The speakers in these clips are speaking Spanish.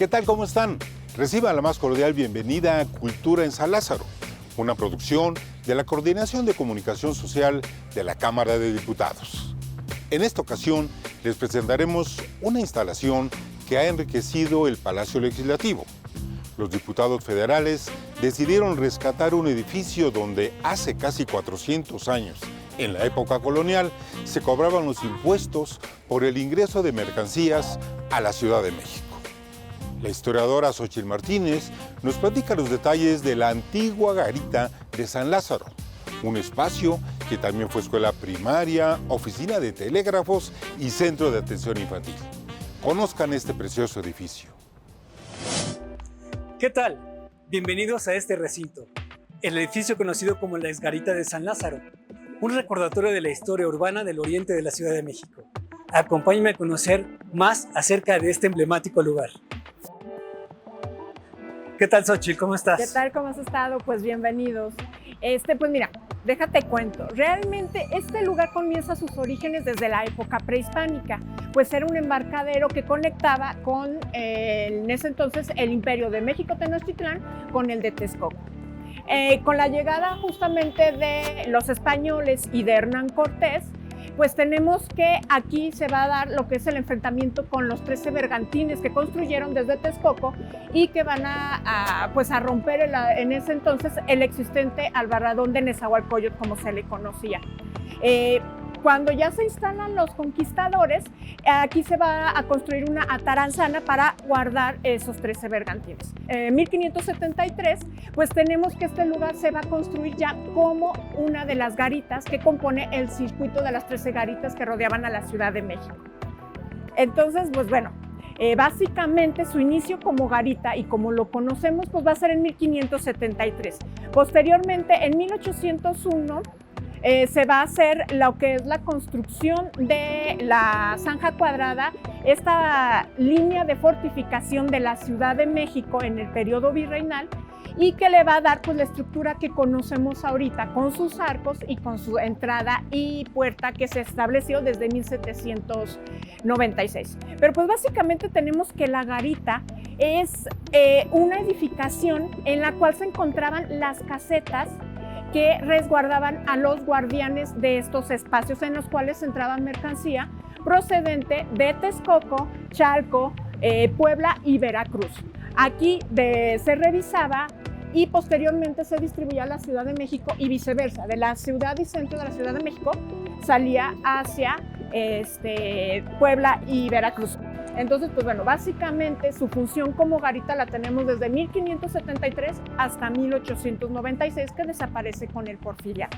¿qué tal? ¿Cómo están? Reciban la más cordial bienvenida a Cultura en San Lázaro, una producción de la Coordinación de Comunicación Social de la Cámara de Diputados. En esta ocasión les presentaremos una instalación que ha enriquecido el Palacio Legislativo. Los diputados federales decidieron rescatar un edificio donde hace casi 400 años, en la época colonial, se cobraban los impuestos por el ingreso de mercancías a la Ciudad de México. La historiadora Xóchitl Martínez nos platica los detalles de la antigua garita de San Lázaro, un espacio que también fue escuela primaria, oficina de telégrafos y centro de atención infantil. Conozcan este precioso edificio. ¿Qué tal? Bienvenidos a este recinto, el edificio conocido como la Exgarita de San Lázaro, un recordatorio de la historia urbana del oriente de la Ciudad de México. Acompáñenme a conocer más acerca de este emblemático lugar. ¿Qué tal, Xóchitl? ¿Cómo estás? ¿Qué tal? ¿Cómo has estado? Pues bienvenidos. Pues mira, déjate cuento. Realmente este lugar comienza sus orígenes desde la época prehispánica, pues era un embarcadero que conectaba con, en ese entonces, el Imperio de México Tenochtitlán con el de Texcoco. Con la llegada justamente de los españoles y de Hernán Cortés, pues tenemos que aquí se va a dar lo que es el enfrentamiento con los 13 bergantines que construyeron desde Texcoco y que van a romper en ese entonces el existente albarradón de Nezahualcóyotl, como se le conocía. Cuando ya se instalan los conquistadores, aquí se va a construir una ataranzana para guardar esos 13 bergantines. En 1573, pues tenemos que este lugar se va a construir ya como una de las garitas que compone el circuito de las 13 garitas que rodeaban a la Ciudad de México. Entonces, pues bueno, básicamente su inicio como garita y como lo conocemos, pues va a ser en 1573. Posteriormente, en 1801, se va a hacer lo que es la construcción de la zanja cuadrada, esta línea de fortificación de la Ciudad de México en el periodo virreinal, y que le va a dar pues la estructura que conocemos ahorita, con sus arcos y con su entrada y puerta que se estableció desde 1796. Pero pues básicamente tenemos que la garita es una edificación en la cual se encontraban las casetas que resguardaban a los guardianes de estos espacios en los cuales entraba mercancía procedente de Texcoco, Chalco, Puebla y Veracruz. Aquí se revisaba y posteriormente se distribuía a la Ciudad de México y viceversa. De la ciudad y centro de la Ciudad de México salía hacia Puebla y Veracruz. Entonces, pues bueno, básicamente su función como garita la tenemos desde 1573 hasta 1896, que desaparece con el Porfiriato.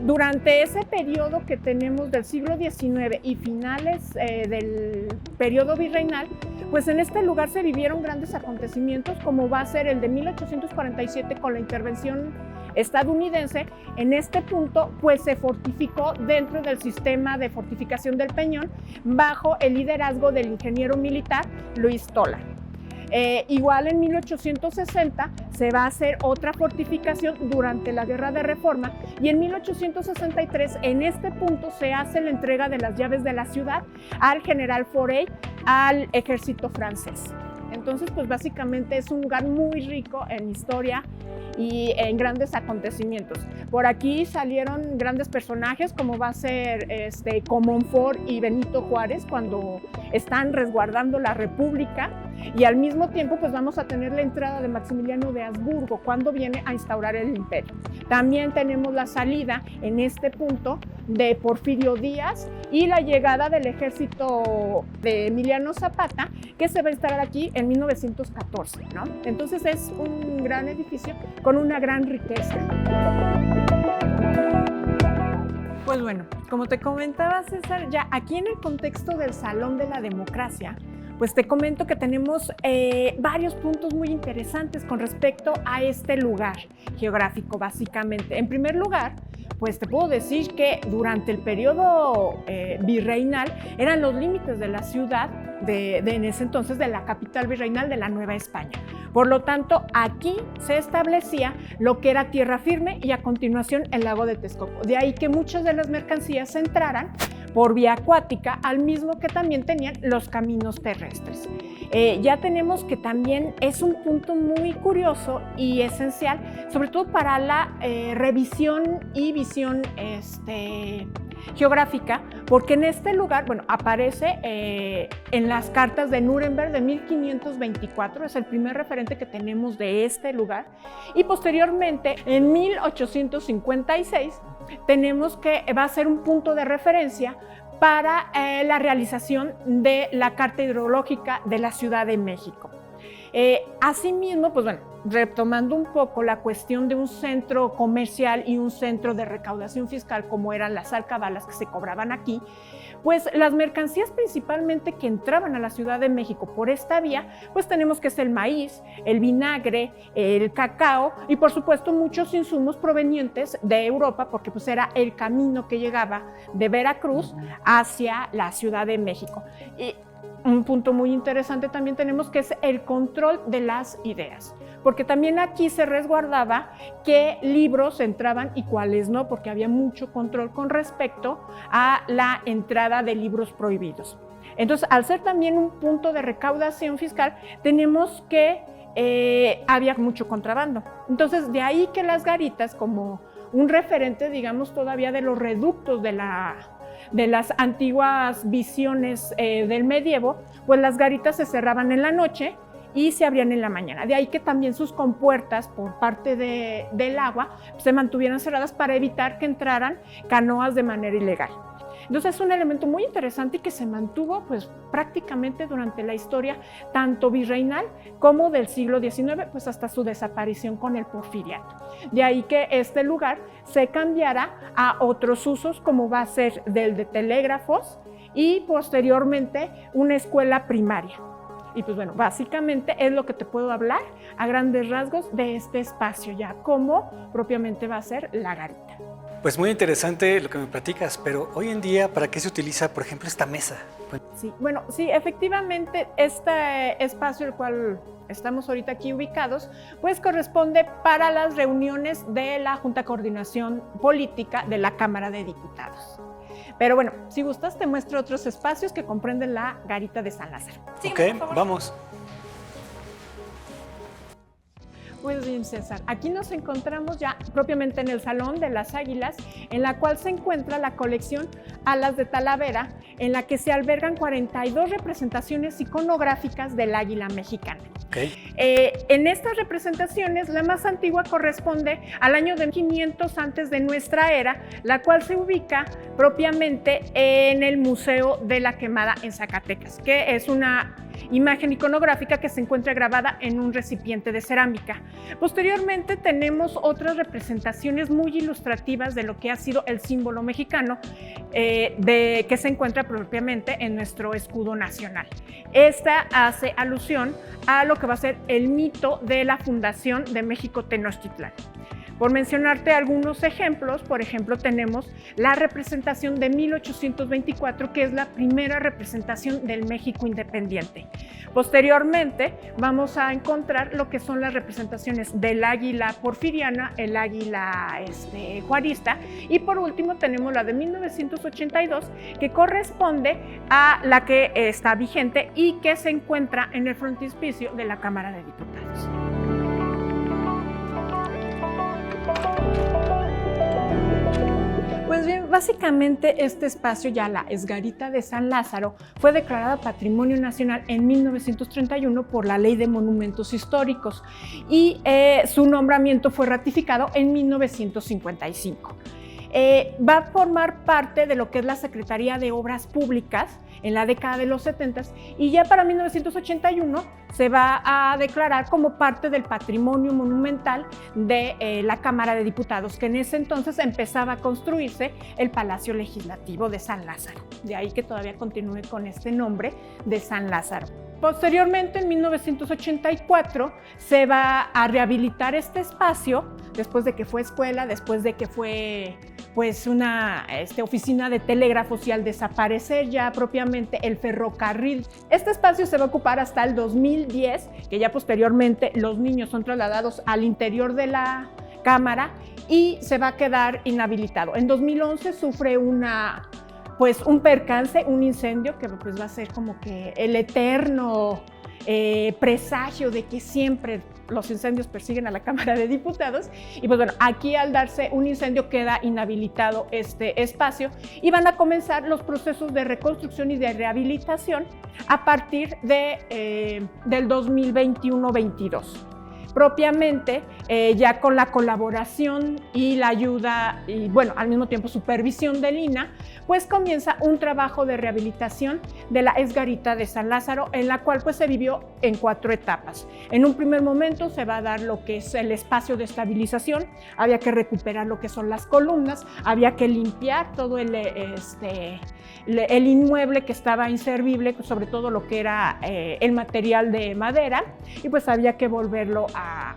Durante ese periodo que tenemos del siglo XIX y finales del periodo virreinal, pues en este lugar se vivieron grandes acontecimientos, como va a ser el de 1847 con la intervención estadounidense. En este punto pues se fortificó dentro del sistema de fortificación del Peñón bajo el liderazgo del ingeniero militar Luis Tola. Igual en 1860 se va a hacer otra fortificación durante la Guerra de Reforma, y en 1863 en este punto se hace la entrega de las llaves de la ciudad al general Forey, al ejército francés. Entonces, pues básicamente es un lugar muy rico en historia y en grandes acontecimientos. Por aquí salieron grandes personajes, como va a ser Comonfort y Benito Juárez, cuando están resguardando la República, y al mismo tiempo pues vamos a tener la entrada de Maximiliano de Habsburgo cuando viene a instaurar el imperio. También tenemos la salida en este punto de Porfirio Díaz y la llegada del ejército de Emiliano Zapata, que se va a instalar aquí en 1914, ¿no? Entonces es un gran edificio con una gran riqueza. Pues bueno, como te comentaba, César, ya aquí en el contexto del Salón de la Democracia, pues te comento que tenemos varios puntos muy interesantes con respecto a este lugar geográfico, básicamente. En primer lugar, pues te puedo decir que durante el periodo virreinal eran los límites de la ciudad en ese entonces de la capital virreinal de la Nueva España. Por lo tanto, aquí se establecía lo que era tierra firme y a continuación el lago de Texcoco. De ahí que muchas de las mercancías entraran por vía acuática, al mismo que también tenían los caminos terrestres. Ya tenemos que también es un punto muy curioso y esencial, sobre todo para la revisión y visión geográfica, porque en este lugar, bueno, aparece en las cartas de Nuremberg de 1524, es el primer referente que tenemos de este lugar, y posteriormente en 1856 tenemos que va a ser un punto de referencia para la realización de la Carta Hidrológica de la Ciudad de México. Asimismo, pues bueno, retomando un poco la cuestión de un centro comercial y un centro de recaudación fiscal como eran las alcabalas que se cobraban aquí, pues las mercancías principalmente que entraban a la Ciudad de México por esta vía, pues tenemos que es el maíz, el vinagre, el cacao y por supuesto muchos insumos provenientes de Europa, porque pues era el camino que llegaba de Veracruz hacia la Ciudad de México. Y un punto muy interesante también tenemos que es el control de las ideas, porque también aquí se resguardaba qué libros entraban y cuáles no, porque había mucho control con respecto a la entrada de libros prohibidos. Entonces, al ser también un punto de recaudación fiscal, tenemos que había mucho contrabando. Entonces, de ahí que las garitas, como un referente, digamos, todavía de los reductos de las antiguas visiones del medievo, pues las garitas se cerraban en la noche y se abrían en la mañana. De ahí que también sus compuertas por parte del agua se mantuvieran cerradas para evitar que entraran canoas de manera ilegal. Entonces es un elemento muy interesante y que se mantuvo pues prácticamente durante la historia tanto virreinal como del siglo XIX, pues hasta su desaparición con el Porfiriato. De ahí que este lugar se cambiara a otros usos como va a ser del de telégrafos y posteriormente una escuela primaria. Y pues bueno, básicamente es lo que te puedo hablar a grandes rasgos de este espacio ya, como propiamente va a ser la garita. Pues muy interesante lo que me platicas, pero hoy en día, ¿para qué se utiliza, por ejemplo, esta mesa? Sí, bueno, sí, efectivamente, este espacio el cual estamos ahorita aquí ubicados, pues corresponde para las reuniones de la Junta de Coordinación Política de la Cámara de Diputados. Pero bueno, si gustas, te muestro otros espacios que comprenden la garita de San Lázaro. Sígueme, ok, vamos. Pues bien, César, aquí nos encontramos ya propiamente en el Salón de las Águilas, en la cual se encuentra la colección Alas de Talavera, en la que se albergan 42 representaciones iconográficas del águila mexicana. Okay. En estas representaciones, la más antigua corresponde al año de 500 antes de nuestra era, la cual se ubica propiamente en el Museo de la Quemada en Zacatecas, que es una imagen iconográfica que se encuentra grabada en un recipiente de cerámica. Posteriormente tenemos otras representaciones muy ilustrativas de lo que ha sido el símbolo mexicano que se encuentra propiamente en nuestro escudo nacional. Esta hace alusión a lo que va a ser el mito de la fundación de México Tenochtitlán. Por mencionarte algunos ejemplos, por ejemplo, tenemos la representación de 1824, que es la primera representación del México independiente. Posteriormente, vamos a encontrar lo que son las representaciones del águila porfiriana, el águila juarista, y por último tenemos la de 1982, que corresponde a la que está vigente y que se encuentra en el frontispicio de la Cámara de Diputados. Pues bien, básicamente este espacio, ya la Esgarita de San Lázaro, fue declarada Patrimonio Nacional en 1931 por la Ley de Monumentos Históricos y su nombramiento fue ratificado en 1955. Va a formar parte de lo que es la Secretaría de Obras Públicas en la década de los 70 y ya para 1981 se va a declarar como parte del patrimonio monumental de la Cámara de Diputados, que en ese entonces empezaba a construirse el Palacio Legislativo de San Lázaro. De ahí que todavía continúe con este nombre de San Lázaro. Posteriormente, en 1984, se va a rehabilitar este espacio, después de que fue escuela, después de que fue pues una oficina de telégrafos y al desaparecer ya propiamente el ferrocarril. Este espacio se va a ocupar hasta el 2010, que ya posteriormente los niños son trasladados al interior de la Cámara y se va a quedar inhabilitado. En 2011 sufre una pues un percance, un incendio que pues va a ser como que el eterno presagio de que siempre los incendios persiguen a la Cámara de Diputados. Y pues bueno, aquí al darse un incendio queda inhabilitado este espacio y van a comenzar los procesos de reconstrucción y de rehabilitación a partir del 2021-22. Propiamente, ya con la colaboración y la ayuda y, bueno, al mismo tiempo supervisión del INAH, pues comienza un trabajo de rehabilitación de la exgarita de San Lázaro, en la cual pues se vivió en 4 etapas. En un primer momento se va a dar lo que es el espacio de estabilización, había que recuperar lo que son las columnas, había que limpiar todo el inmueble que estaba inservible, sobre todo lo que era el material de madera, y pues había que volverlo a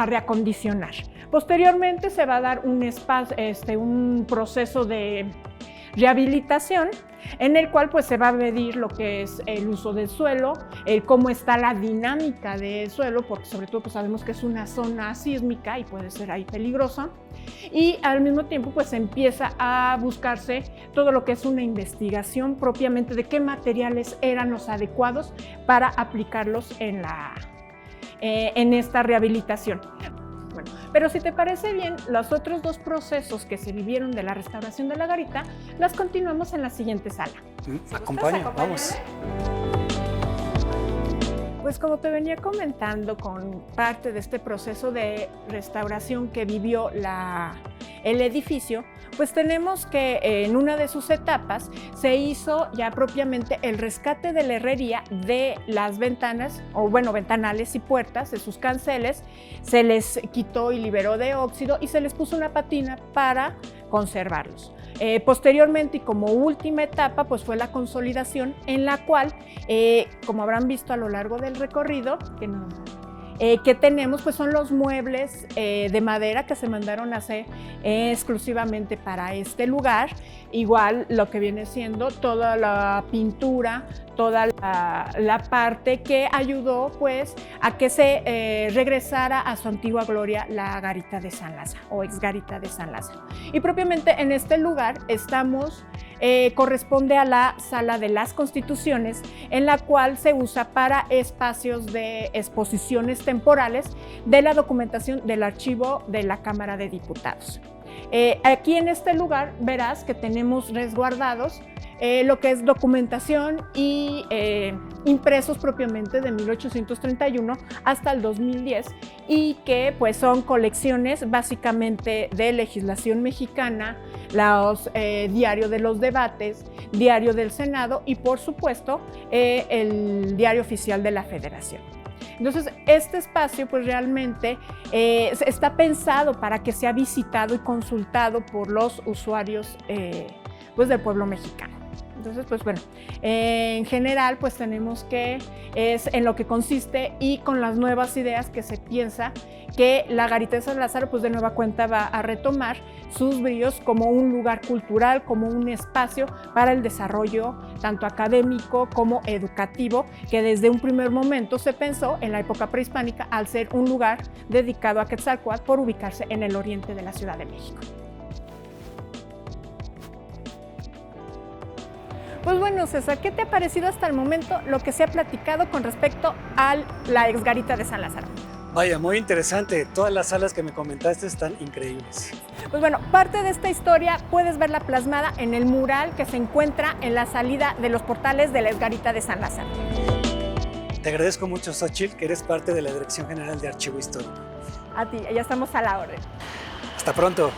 reacondicionar. Posteriormente se va a dar un proceso de rehabilitación en el cual pues se va a medir lo que es el uso del suelo, cómo está la dinámica del suelo, porque sobre todo pues sabemos que es una zona sísmica y puede ser ahí peligrosa, y al mismo tiempo pues empieza a buscarse todo lo que es una investigación propiamente de qué materiales eran los adecuados para aplicarlos en esta rehabilitación. Bueno, pero si te parece bien, los otros 2 procesos que se vivieron de la restauración de la garita, las continuamos en la siguiente sala. Acompaña, vamos. Pues como te venía comentando, con parte de este proceso de restauración que vivió el edificio, pues tenemos que en una de sus etapas se hizo ya propiamente el rescate de la herrería de las ventanas, o bueno, ventanales y puertas, de sus canceles, se les quitó y liberó de óxido y se les puso una patina para conservarlos. Posteriormente y como última etapa pues fue la consolidación, en la cual, como habrán visto a lo largo del recorrido, que tenemos pues son los muebles de madera que se mandaron a hacer exclusivamente para este lugar, igual lo que viene siendo toda la pintura, toda la parte que ayudó pues a que se regresara a su antigua gloria la garita de San Lázaro o exgarita de San Lázaro. Y propiamente en este lugar corresponde a la Sala de las Constituciones, en la cual se usa para espacios de exposiciones temporales de la documentación del archivo de la Cámara de Diputados. Aquí en este lugar verás que tenemos resguardados lo que es documentación y impresos propiamente de 1831 hasta el 2010, y que pues son colecciones básicamente de legislación mexicana, los diario de los debates, diario del Senado y por supuesto el diario oficial de la Federación. Entonces, este espacio pues realmente está pensado para que sea visitado y consultado por los usuarios pues del pueblo mexicano. Entonces, pues bueno, en general pues tenemos que es en lo que consiste, y con las nuevas ideas que se piensa que la garita de San Lázaro pues de nueva cuenta va a retomar sus bríos como un lugar cultural, como un espacio para el desarrollo tanto académico como educativo, que desde un primer momento se pensó en la época prehispánica al ser un lugar dedicado a Quetzalcóatl por ubicarse en el oriente de la Ciudad de México. Pues bueno, César, ¿qué te ha parecido hasta el momento lo que se ha platicado con respecto a la exgarita de San Lázaro? Vaya, muy interesante. Todas las salas que me comentaste están increíbles. Pues bueno, parte de esta historia puedes verla plasmada en el mural que se encuentra en la salida de los portales de la exgarita de San Lázaro. Te agradezco mucho, Xochitl, que eres parte de la Dirección General de Archivo Histórico. A ti, ya estamos a la orden. Hasta pronto.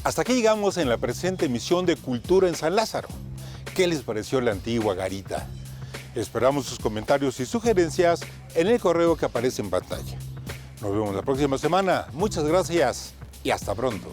Hasta aquí llegamos en la presente emisión de Cultura en San Lázaro. ¿Qué les pareció la antigua garita? Esperamos sus comentarios y sugerencias en el correo que aparece en pantalla. Nos vemos la próxima semana. Muchas gracias y hasta pronto.